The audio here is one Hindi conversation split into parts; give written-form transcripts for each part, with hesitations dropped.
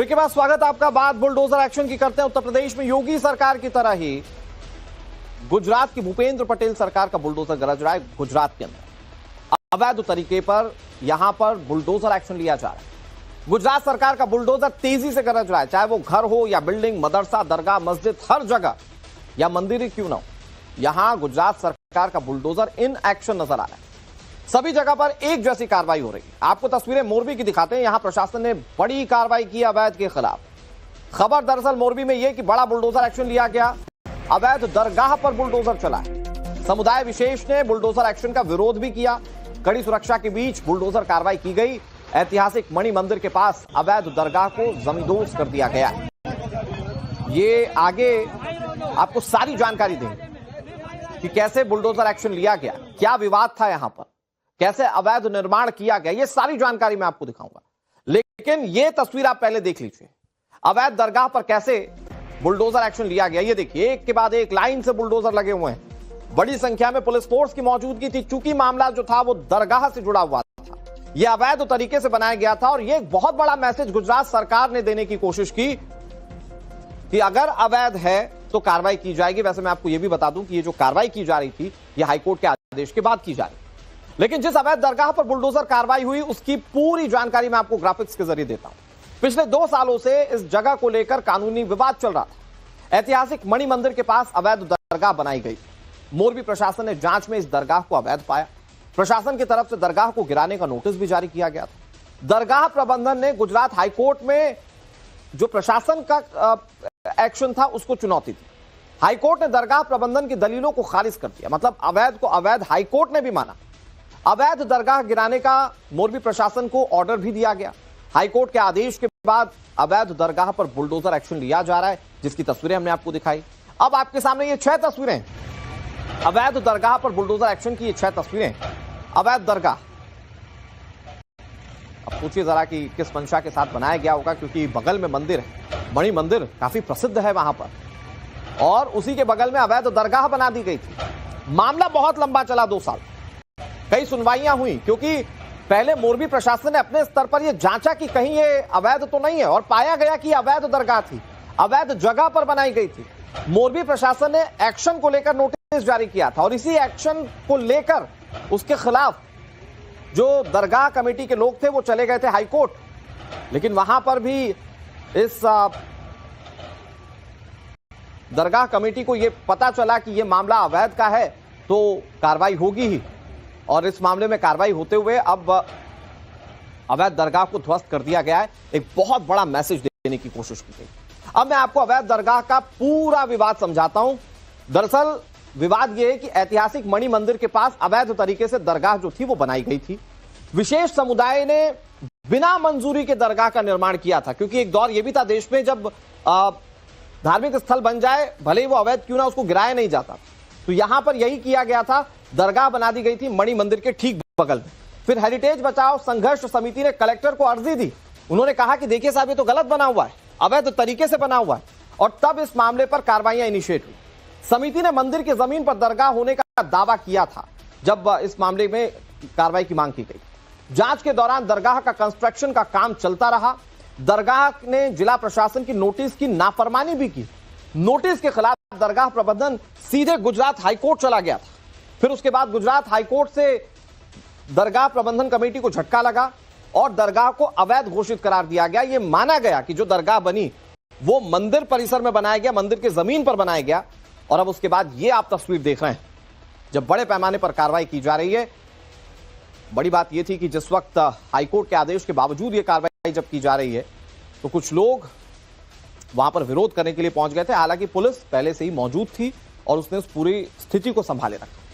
ब्रेक के बाद स्वागत आपका। बात बुलडोजर एक्शन की करते हैं। उत्तर प्रदेश में योगी सरकार की तरह ही गुजरात की भूपेंद्र पटेल सरकार का बुलडोजर गरज रहा है। गुजरात के अंदर अवैध तरीके पर यहां पर बुलडोजर एक्शन लिया जा रहा है। गुजरात सरकार का बुलडोजर तेजी से गरज रहा है, चाहे वो घर हो या बिल्डिंग, मदरसा, दरगाह, मस्जिद, हर जगह या मंदिर ही क्यों ना हो, यहां गुजरात सरकार का बुलडोजर इन एक्शन नजर आ रहा है। सभी जगह पर एक जैसी कार्रवाई हो रही है। आपको तस्वीरें मोरबी की दिखाते हैं। यहां प्रशासन ने बड़ी कार्रवाई की अवैध के खिलाफ। खबर दरअसल मोरबी में यह कि बड़ा बुलडोजर एक्शन लिया गया। अवैध दरगाह पर बुलडोजर चला है। समुदाय विशेष ने बुलडोजर एक्शन का विरोध भी किया। कड़ी सुरक्षा के बीच बुलडोजर कार्रवाई की गई। ऐतिहासिक मणि मंदिर के पास अवैध दरगाह को जमींदोज कर दिया गया। ये आगे आपको सारी जानकारी देंगे कि कैसे बुलडोजर एक्शन लिया गया, क्या विवाद था यहां पर, कैसे अवैध निर्माण किया गया, ये सारी जानकारी मैं आपको दिखाऊंगा। लेकिन ये तस्वीर आप पहले देख लीजिए। अवैध दरगाह पर कैसे बुलडोजर एक्शन लिया गया, ये देखिए। एक के बाद एक लाइन से बुलडोजर लगे हुए हैं। बड़ी संख्या में पुलिस फोर्स की मौजूदगी थी। चूंकि मामला जो था वो दरगाह से जुड़ा हुआ था, यह अवैध तरीके से बनाया गया था। और यह एक बहुत बड़ा मैसेज गुजरात सरकार ने देने की कोशिश की कि अगर अवैध है तो कार्रवाई की जाएगी। वैसे मैं आपको यह भी बता दूं कि ये जो कार्रवाई की जा रही थी, यह हाईकोर्ट के आदेश के बाद की जा रही थी। लेकिन जिस अवैध दरगाह पर बुलडोजर कार्रवाई हुई, उसकी पूरी जानकारी मैं आपको ग्राफिक्स के जरिए देता हूं। पिछले 2 सालों से इस जगह को लेकर कानूनी विवाद चल रहा था। ऐतिहासिक मणि मंदिर के पास अवैध दरगाह बनाई गई। मोरबी प्रशासन ने जांच में इस दरगाह को अवैध पाया। प्रशासन की तरफ से दरगाह को गिराने का नोटिस भी जारी किया गया था। दरगाह प्रबंधन ने गुजरात हाईकोर्ट में जो प्रशासन का एक्शन था उसको चुनौती दी। हाईकोर्ट ने दरगाह प्रबंधन की दलीलों को खारिज कर दिया। मतलब अवैध को अवैध हाईकोर्ट ने भी माना। अवैध दरगाह गिराने का मोरबी प्रशासन को ऑर्डर भी दिया गया। हाईकोर्ट के आदेश के बाद अवैध दरगाह पर बुलडोजर एक्शन लिया जा रहा है, जिसकी तस्वीरें हमने आपको दिखाई। अब आपके सामने ये 6 तस्वीरें अवैध दरगाह पर बुलडोजर एक्शन की। ये 6 तस्वीरें अवैध दरगाह। अब पूछिए जरा कि किस मंशा के साथ बनाया गया होगा, क्योंकि बगल में मंदिर है। मणि मंदिर काफी प्रसिद्ध है वहां पर, और उसी के बगल में अवैध दरगाह बना दी गई थी। मामला बहुत लंबा चला, 2 साल। कई सुनवाइयां हुई, क्योंकि पहले मोरबी प्रशासन ने अपने स्तर पर यह जांचा कि कहीं ये अवैध तो नहीं है, और पाया गया कि अवैध दरगाह थी, अवैध जगह पर बनाई गई थी। मोरबी प्रशासन ने एक्शन को लेकर नोटिस जारी किया था, और इसी एक्शन को लेकर उसके खिलाफ जो दरगाह कमेटी के लोग थे वो चले गए थे हाईकोर्ट। लेकिन वहां पर भी इस दरगाह कमेटी को यह पता चला कि यह मामला अवैध का है, तो कार्रवाई होगी ही। और इस मामले में कार्रवाई होते हुए अब अवैध दरगाह को ध्वस्त कर दिया गया है। एक बहुत बड़ा मैसेज देने की कोशिश की गई। अब मैं आपको अवैध दरगाह का पूरा विवाद समझाता हूं। दरअसल विवाद यह है कि ऐतिहासिक मणि मंदिर के पास अवैध तरीके से दरगाह जो थी वो बनाई गई थी। विशेष समुदाय ने बिना मंजूरी के दरगाह का निर्माण किया था, क्योंकि एक दौर यह भी था देश में जब धार्मिक स्थल बन जाए, भले ही वो अवैध क्यों ना, उसको गिराया नहीं जाता। तो यहां पर यही किया गया था। दरगाह बना दी गई थी मणि मंदिर के ठीक बगल में। फिर हेरिटेज बचाओ संघर्ष समिति ने कलेक्टर को अर्जी दी। उन्होंने कहा कि देखिए साहब, ये तो गलत बना हुआ है, अवैध तरीके से बना हुआ है। और तब इस मामले पर कार्रवाइयां इनिशिएट हुई। समिति ने मंदिर की जमीन पर दरगाह होने का दावा किया था जब इस मामले में कार्रवाई की मांग की गई। जांच के दौरान दरगाह का कंस्ट्रक्शन का काम चलता रहा। दरगाह ने जिला प्रशासन की नोटिस की नाफरमानी भी की। नोटिस के खिलाफ दरगाह प्रबंधन सीधे गुजरात हाईकोर्ट चला गया था। फिर उसके बाद गुजरात हाईकोर्ट से दरगाह प्रबंधन कमेटी को झटका लगा और दरगाह को अवैध घोषित करार दिया गया। यह माना गया कि जो दरगाह बनी वो मंदिर परिसर में बनाया गया, मंदिर की जमीन पर बनाया गया। और अब उसके बाद ये आप तस्वीर देख रहे हैं, जब बड़े पैमाने पर कार्रवाई की जा रही है। बड़ी बात यह थी कि जिस वक्त हाईकोर्ट के आदेश के बावजूद यह कार्रवाई जब की जा रही है, तो कुछ लोग वहां पर विरोध करने के लिए पहुंच गए थे। हालांकि पुलिस पहले से ही मौजूद थी और उसने उस पूरी स्थिति को संभाले रखा।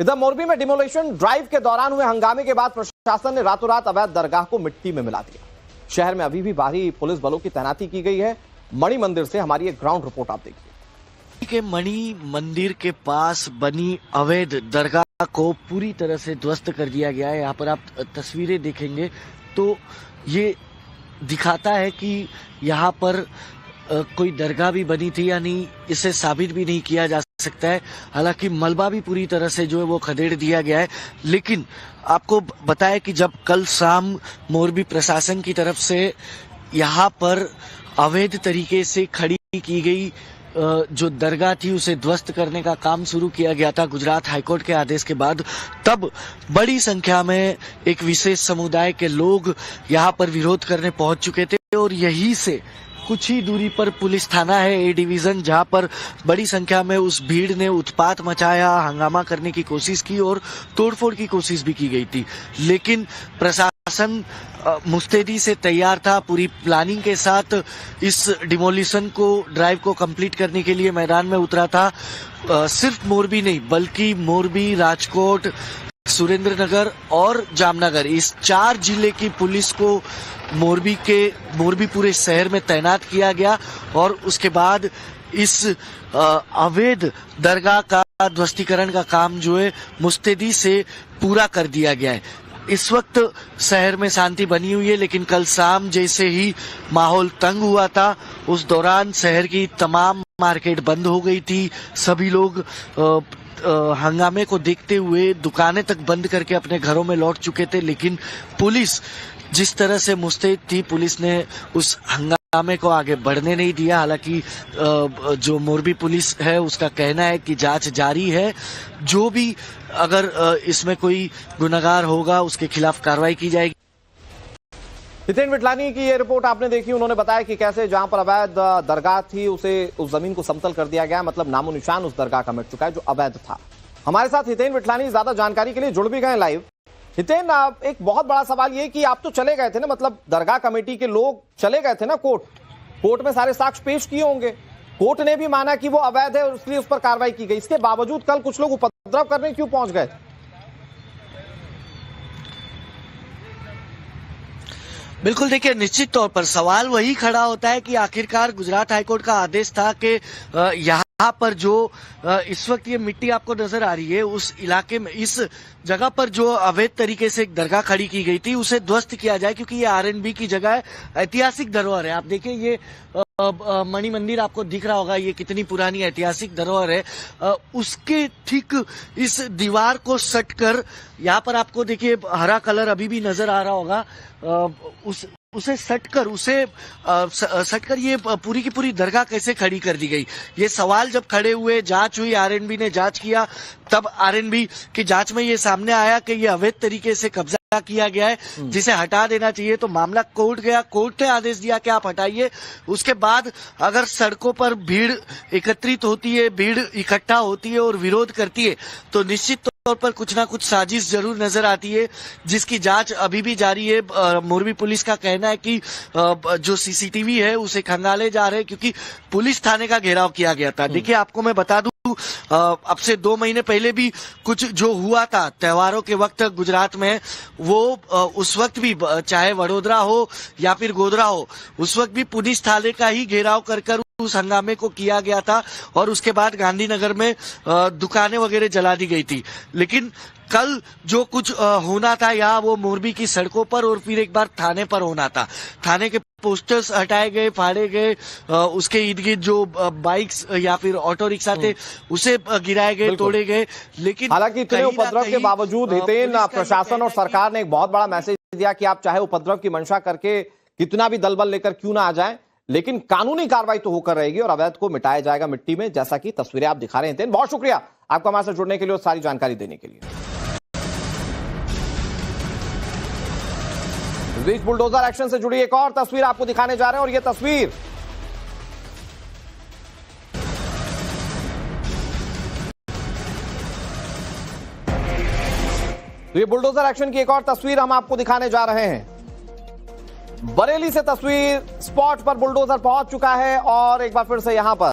इधर मोरबी में डिमोलिशन ड्राइव के दौरान हुए हंगामे के बाद प्रशासन ने रातों रात अवैध दरगाह को मिट्टी में मिला दिया। शहर में अभी भी भारी पुलिस बलों की तैनाती की गई है। मणि मंदिर से हमारी एक ग्राउंड रिपोर्ट आप देखिए। के मणि मंदिर के पास बनी अवैध दरगाह को पूरी तरह से ध्वस्त कर दिया गया है। यहाँ पर आप तस्वीरें देखेंगे तो ये दिखाता है कि यहाँ पर कोई दरगाह भी बनी थी या नहीं, इसे साबित भी नहीं किया जा सकता है। हालांकि मलबा भी पूरी तरह से जो है वो खदेड़ दिया गया है। लेकिन आपको बताया कि जब कल शाम मोरबी प्रशासन की तरफ से यहाँ पर अवैध तरीके से खड़ी की गई जो दरगाह थी उसे ध्वस्त करने का काम शुरू किया गया था गुजरात हाईकोर्ट के आदेश के बाद, तब बड़ी संख्या में एक विशेष समुदाय के लोग यहाँ पर विरोध करने पहुंच चुके थे और यहीं से कुछ ही दूरी पर पुलिस थाना है ए डिवीजन, जहां पर बड़ी संख्या में उस भीड़ ने उत्पात मचाया, हंगामा करने की कोशिश की और तोड़फोड़ की कोशिश भी की गई थी। लेकिन प्रशासन मुस्तैदी से तैयार था, पूरी प्लानिंग के साथ इस डिमोलिशन को ड्राइव को कंप्लीट करने के लिए मैदान में उतरा था। सिर्फ मोरबी नहीं बल्कि मोरबी, राजकोट, सुरेंद्रनगर और जामनगर, इस 4 जिले की पुलिस को मोरबी पूरे शहर में तैनात किया गया और उसके बाद इस अवैध दरगाह का ध्वस्तीकरण का काम जो है मुस्तैदी से पूरा कर दिया गया है। इस वक्त शहर में शांति बनी हुई है, लेकिन कल शाम जैसे ही माहौल तंग हुआ था उस दौरान शहर की तमाम मार्केट बंद हो गई थी। सभी लोग हंगामे को देखते हुए दुकानें तक बंद करके अपने घरों में लौट चुके थे। लेकिन पुलिस जिस तरह से मुस्तैद थी, पुलिस ने उस हंगामे को आगे बढ़ने नहीं दिया। हालांकि जो मोरबी पुलिस है उसका कहना है कि जांच जारी है, जो भी अगर इसमें कोई गुनहगार होगा उसके खिलाफ कार्रवाई की जाएगी। हितेन विटलानी की ये रिपोर्ट आपने देखी, उन्होंने बताया कि कैसे जहां पर अवैध दरगाह थी उसे उस जमीन को समतल कर दिया गया, मतलब नामो निशान उस दरगाह का मिट चुका है जो अवैध था। हमारे साथ हितेन विटलानी ज्यादा जानकारी के लिए जुड़ भी गए लाइव। हितेन, एक बहुत बड़ा सवाल ये कि आप तो चले गए थे ना, मतलब दरगाह कमेटी के लोग चले गए थे ना कोर्ट में सारे साक्ष्य पेश किए होंगे, कोर्ट ने भी माना कि वो अवैध है और इसलिए उस पर कार्रवाई की गई। इसके बावजूद कल कुछ लोग उपद्रव करने क्यों पहुंच गए? बिल्कुल, देखिए निश्चित तौर पर सवाल वही खड़ा होता है कि आखिरकार गुजरात हाईकोर्ट का आदेश था कि यहाँ पर जो इस वक्त ये मिट्टी आपको नजर आ रही है, उस इलाके में इस जगह पर जो अवैध तरीके से एक दरगाह खड़ी की गई थी उसे ध्वस्त किया जाए, क्योंकि ये आरएनबी की जगह है, ऐतिहासिक धरोहर है। आप देखिए ये मणि मंदिर आपको दिख रहा होगा, ये कितनी पुरानी ऐतिहासिक धरोहर है। उसके ठीक इस दीवार को सट कर यहाँ पर आपको देखिए हरा कलर अभी भी नजर आ रहा होगा, उसे सटकर ये पूरी की पूरी दरगाह कैसे खड़ी कर दी गई, ये सवाल जब खड़े हुए, जांच हुई, आरएनबी ने जांच किया, तब आरएनबी की जांच में ये सामने आया कि ये अवैध तरीके से कब्जा किया गया है, जिसे हटा देना चाहिए। तो मामला कोर्ट गया, कोर्ट ने आदेश दिया कि आप हटाइए। उसके बाद अगर सड़कों पर भीड़ एकत्रित होती है, भीड़ इकट्ठा होती है और विरोध करती है, तो निश्चित तौर पर कुछ ना कुछ साजिश जरूर नजर आती है, जिसकी जांच अभी भी जारी है। मोरबी पुलिस का कहना है कि जो सीसीटीवी है उसे खंगाले जा रहे हैं, क्योंकि पुलिस थाने का घेराव किया गया था। देखिए आपको मैं बता दूं, अब से 2 महीने पहले भी कुछ जो हुआ था त्योहारों के वक्त गुजरात में, वो उस वक्त भी चाहे वडोदरा हो या फिर गोधरा हो, उस वक्त भी पुलिस थाने का ही घेराव कर उस हंगामे को किया गया था और उसके बाद गांधीनगर में दुकानें वगैरह जला दी गई थी। लेकिन कल जो कुछ होना था यहाँ, वो मोरबी की सड़कों पर और फिर एक बार थाने पर होना था। थाने के पोस्टर्स हटाए गए, फाड़े गए, उसके इर्द गिर्द जो बाइक्स या फिर ऑटो रिक्शा थे उसे गिराए गए, तोड़े गए। लेकिन हालांकि इतने उपद्रव के बावजूद हितेन, प्रशासन और सरकार ने एक बहुत बड़ा मैसेज दिया कि आप चाहे उपद्रव की मंशा करके कितना भी दलबल लेकर क्यों ना आ जाएं, लेकिन कानूनी कार्रवाई तो होकर रहेगी और अवैध को मिटाया जाएगा मिट्टी में, जैसा कि तस्वीरें आप दिखा रहे हैं। बहुत शुक्रिया आपका हमारे साथ जुड़ने के लिए और सारी जानकारी देने के लिए। इस बीच बुलडोजर एक्शन से जुड़ी एक और तस्वीर आपको दिखाने जा रहे हैं और यह तस्वीर ये बुलडोजर एक्शन की एक और तस्वीर हम आपको दिखाने जा रहे हैं। बरेली से तस्वीर, स्पॉट पर बुलडोजर पहुंच चुका है और एक बार फिर से यहां पर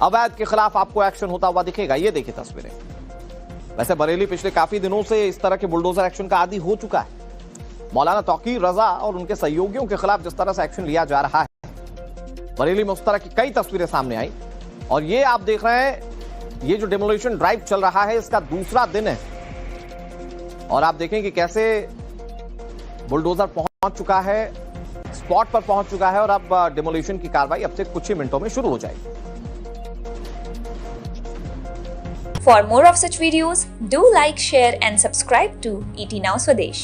अवैध के खिलाफ आपको एक्शन होता हुआ दिखेगा। ये देखिए तस्वीरें। वैसे बरेली पिछले काफी दिनों से इस तरह के बुलडोजर एक्शन का आदी हो चुका है। मौलाना तौकीर रजा और उनके सहयोगियों के खिलाफ जिस तरह से एक्शन लिया जा रहा है, बरेली में उस तरह की कई तस्वीरें सामने आई और ये आप देख रहे हैं, ये जो डेमोलिशन ड्राइव चल रहा है इसका दूसरा दिन है और आप देखें कि कैसे बुलडोजर पहुंच चुका है, स्पॉट पर पहुंच चुका है और अब डेमोलिशन की कार्रवाई अब से कुछ ही मिनटों में शुरू हो जाएगी। For more of such videos, do like, share and subscribe to ET Now Swadesh.